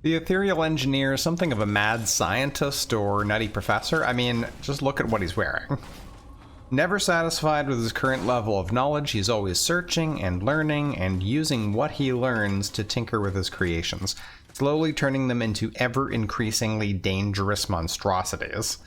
The ethereal engineer is something of a mad scientist or nutty professor. I mean, just look at what he's wearing. Never satisfied with his current level of knowledge, he's always searching and learning and using what he learns to tinker with his creations, slowly turning them into ever-increasingly dangerous monstrosities.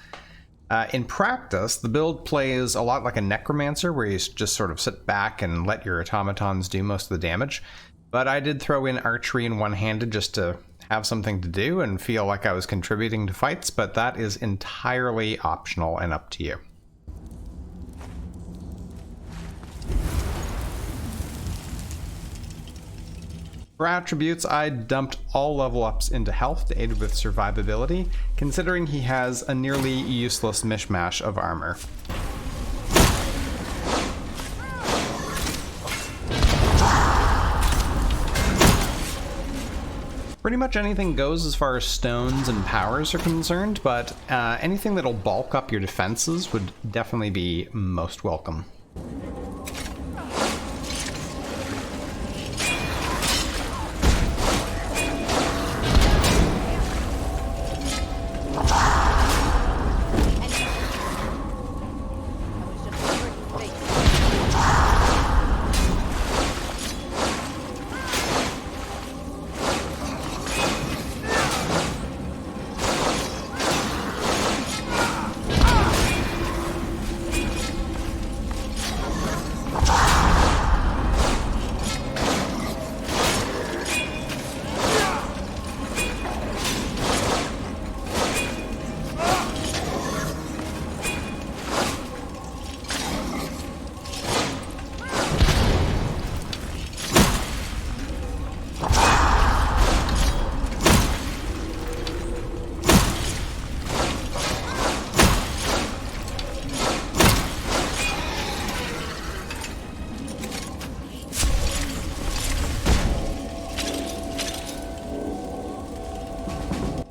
In practice, the build plays a lot like a necromancer, where you just sort of sit back and let your automatons do most of the damage. But I did throw in archery and one-handed just to have something to do and feel like I was contributing to fights, but that is entirely optional and up to you. For attributes, I dumped all level ups into health to aid with survivability, considering he has a nearly useless mishmash of armor. Pretty much anything goes as far as stones and powers are concerned, but anything that'll bulk up your defenses would definitely be most welcome.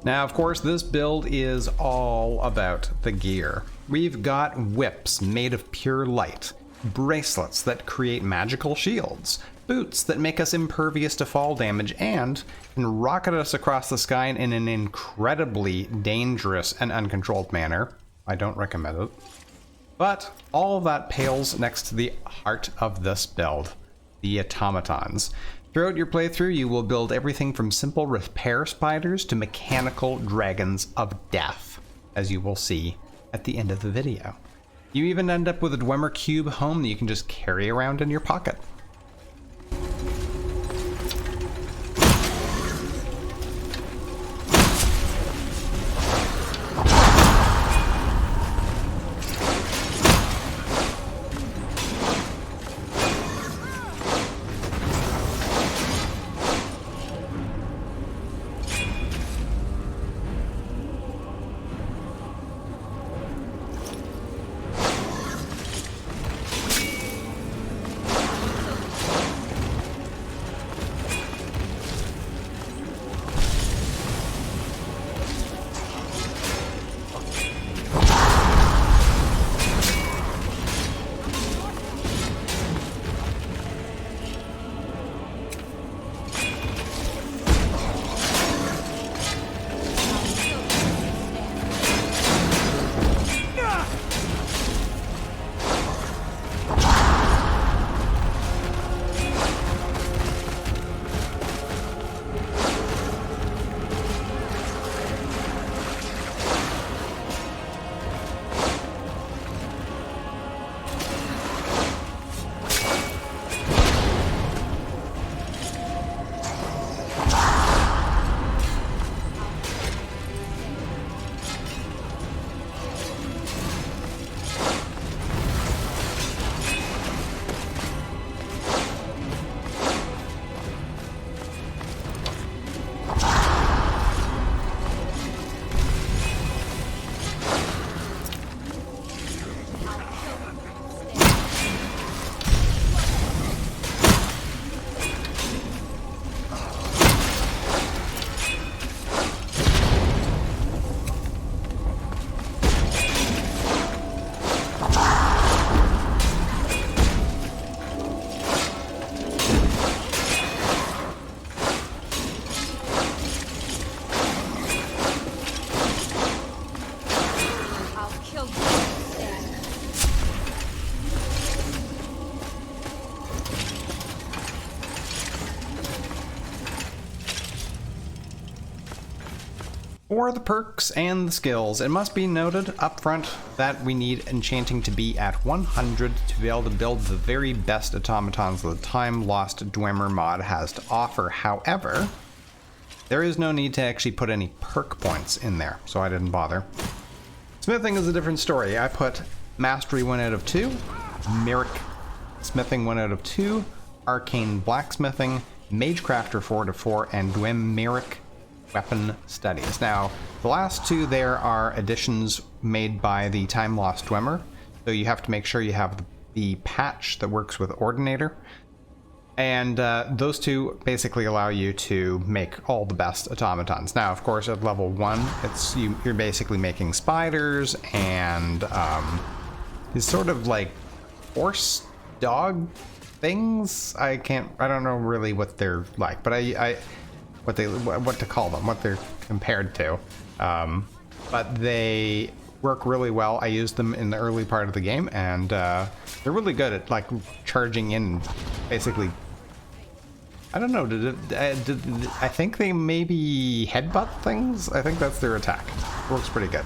Now, of course, this build is all about the gear. We've got whips made of pure light, bracelets that create magical shields, boots that make us impervious to fall damage, and can rocket us across the sky in an incredibly dangerous and uncontrolled manner. I don't recommend it. But all of that pales next to the heart of this build, the automatons. Throughout your playthrough, you will build everything from simple repair spiders to mechanical dragons of death, as you will see at the end of the video. You even end up with a Dwemer cube home that you can just carry around in your pocket. For the perks and the skills, it must be noted up front that we need Enchanting to be at 100 to be able to build the very best automatons the Time Lost Dwemer mod has to offer. However, there is no need to actually put any perk points in there, so I didn't bother. Smithing is a different story. I put Mastery 1 out of 2, Merrick Smithing 1 out of 2, Arcane Blacksmithing, Magecrafter 4 to 4, and Dwemer Weapon Studies. Now, the last two there are additions made by the Time Lost Dwemer, so you have to make sure you have the patch that works with Ordinator, and those two basically allow you to make all the best automatons. Now, of course, at level 1, you're basically making spiders and these sort of like horse dog things. I don't know really what they're like, but what to call them, what they're compared to. But they work really well. I used them in the early part of the game, and they're really good at like charging in, basically. I don't know, I think they maybe headbutt things? I think that's their attack. Works pretty good.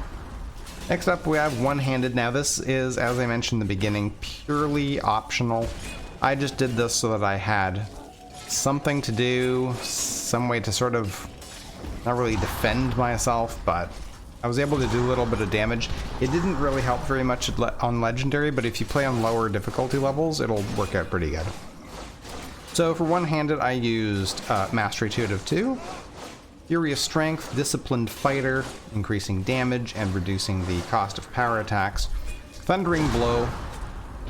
Next up, we have one-handed. Now this is, as I mentioned in the beginning, purely optional. I just did this so that I had something to do, some way to sort of not really defend myself, but I was able to do a little bit of damage. It didn't really help very much on Legendary, but if you play on lower difficulty levels, it'll work out pretty good. So for one-handed, I used Mastery 2 out of 2, Furious Strength, Disciplined Fighter, increasing damage and reducing the cost of power attacks, Thundering Blow,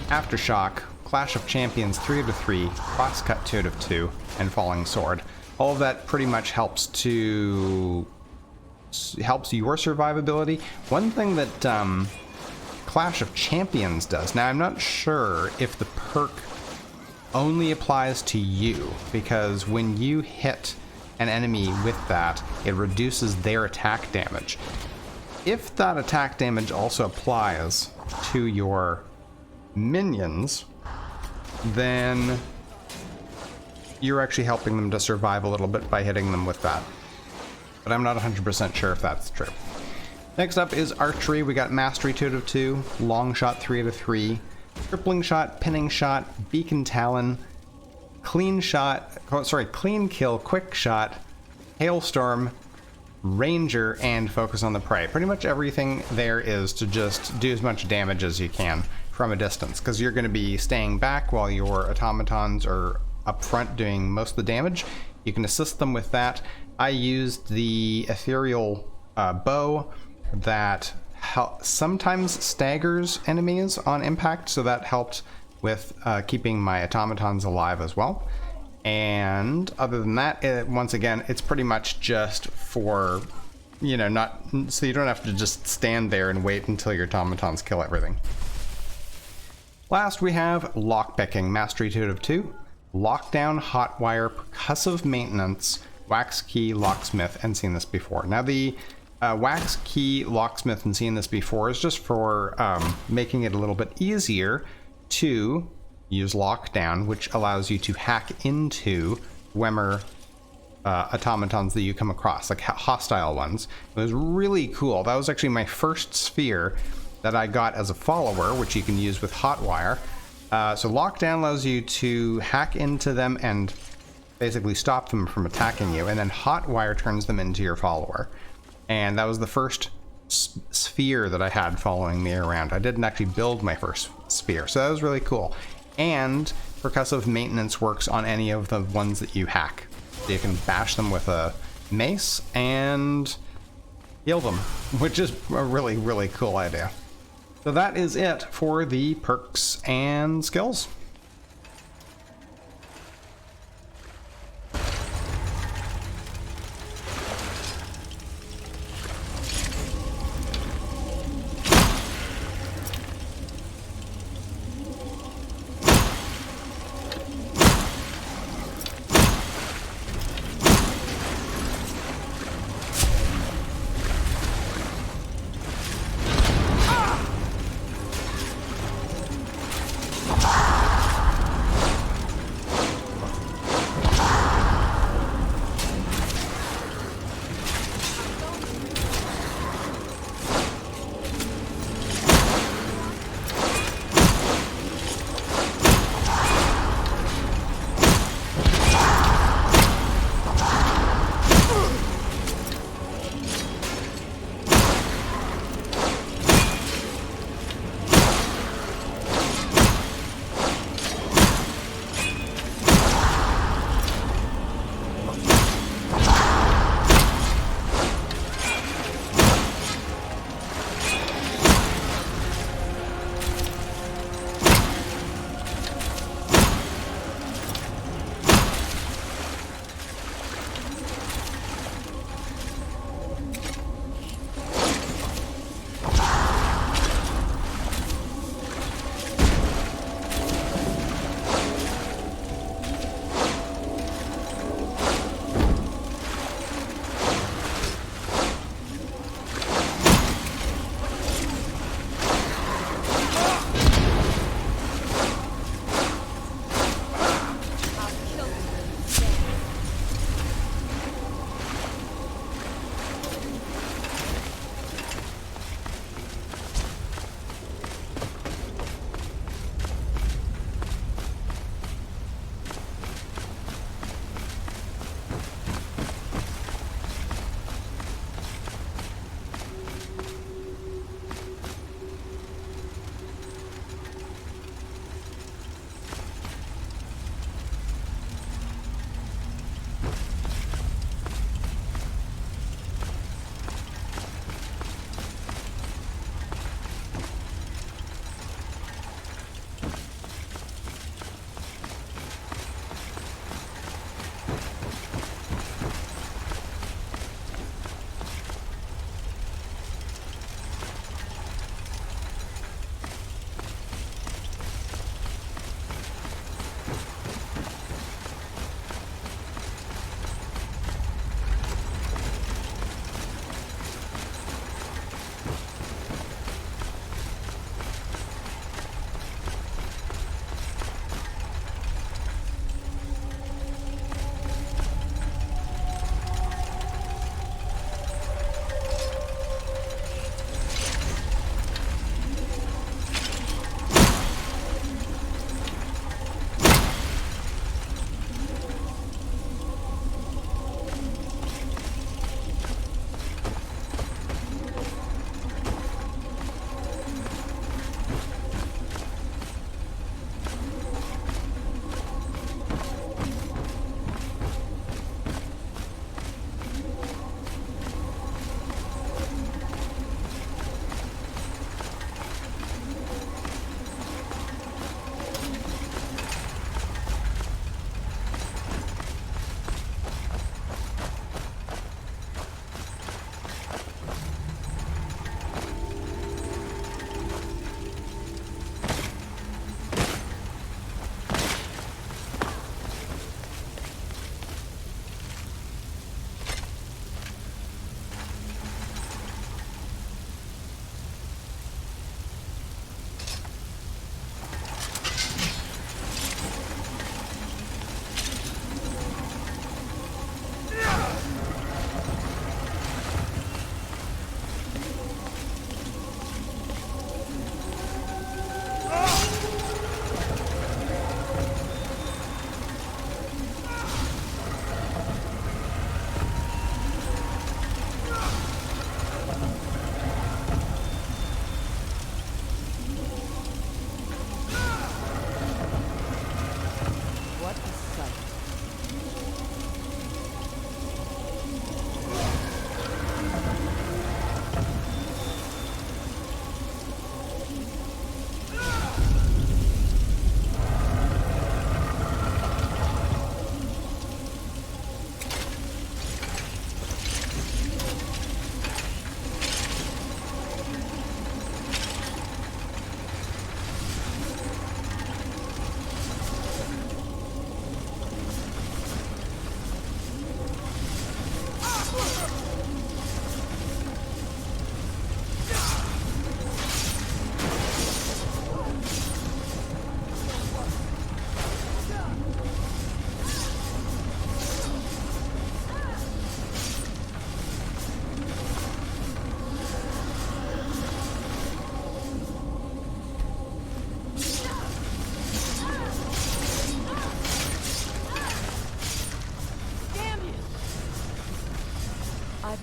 Aftershock, Clash of Champions 3 out of 3, Crosscut 2 out of 2, and Falling Sword. All of that pretty much helps your survivability. One thing that Clash of Champions does, now I'm not sure if the perk only applies to you, because when you hit an enemy with that, it reduces their attack damage. If that attack damage also applies to your minions, then you're actually helping them to survive a little bit by hitting them with that. But I'm not 100% sure if that's true. Next up is Archery. We got Mastery 2 out of 2, Long Shot 3 out of 3, Crippling Shot, Pinning Shot, Beacon Talon, Clean Kill, Quick Shot, Hailstorm, Ranger, and Focus on the Prey. Pretty much everything there is to just do as much damage as you can from a distance, because you're going to be staying back while your automatons are up front doing most of the damage. You can assist them with that. I used the ethereal bow that sometimes staggers enemies on impact, so that helped with keeping my automatons alive as well. And other than that, once again, it's pretty much just for, not so you don't have to just stand there and wait until your automatons kill everything. Last, we have Lockpicking, Mastery 2 out of 2, Lockdown, Hotwire, Percussive Maintenance, Wax Key, Locksmith, and seen this before. Now the Wax Key, Locksmith, and seen this before is just for making it a little bit easier to use Lockdown, which allows you to hack into Dwemer automatons that you come across, like hostile ones. It was really cool. That was actually my first sphere that I got as a follower, which you can use with Hotwire. So Lockdown allows you to hack into them and basically stop them from attacking you, and then Hotwire turns them into your follower. And that was the first sphere that I had following me around. I didn't actually build my first sphere, so that was really cool. And Percussive Maintenance works on any of the ones that you hack. So you can bash them with a mace and heal them, which is a really, really cool idea. So that is it for the perks and skills.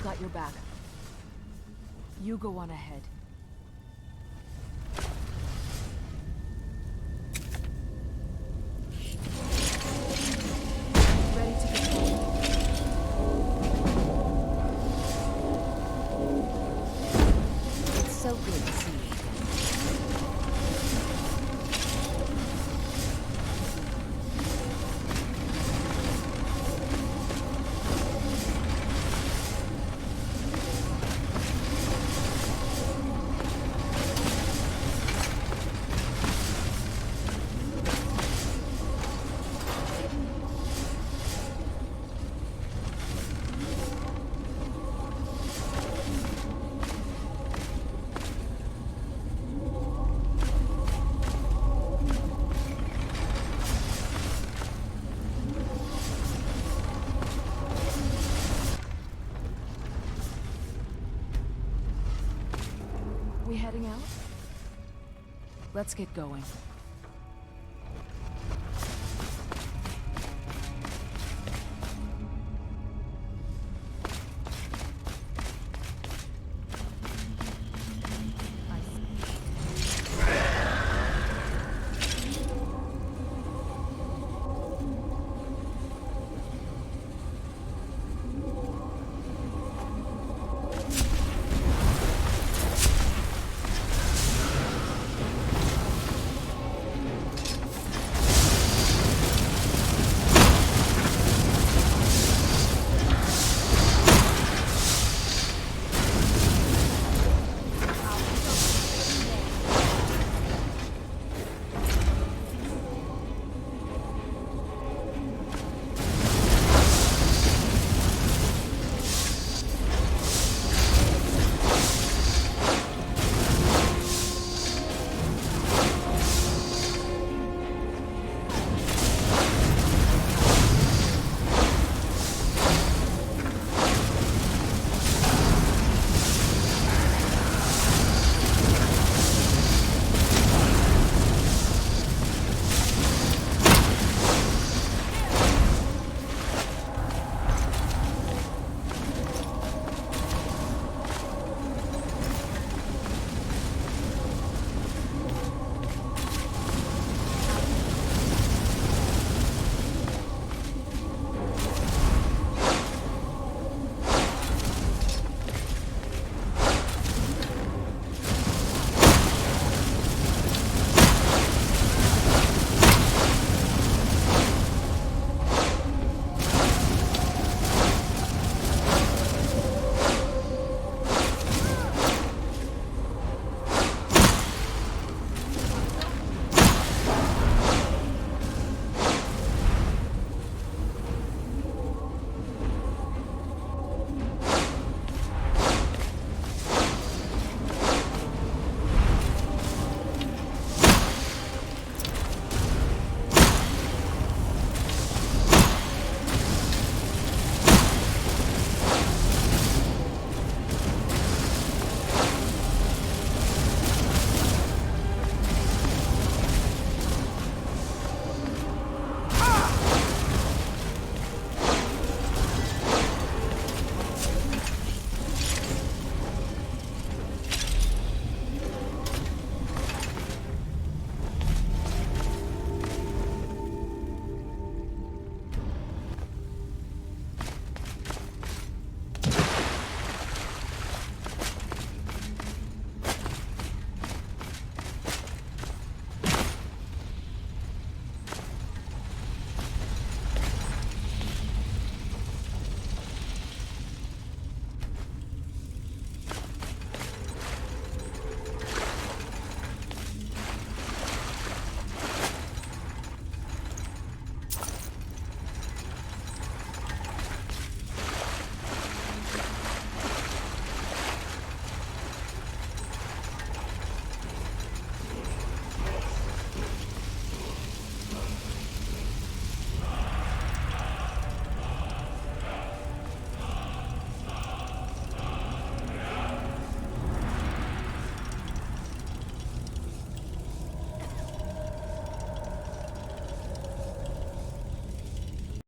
got your back. You go on ahead. Ready to go. It's so good to see you. We heading out? Let's get going.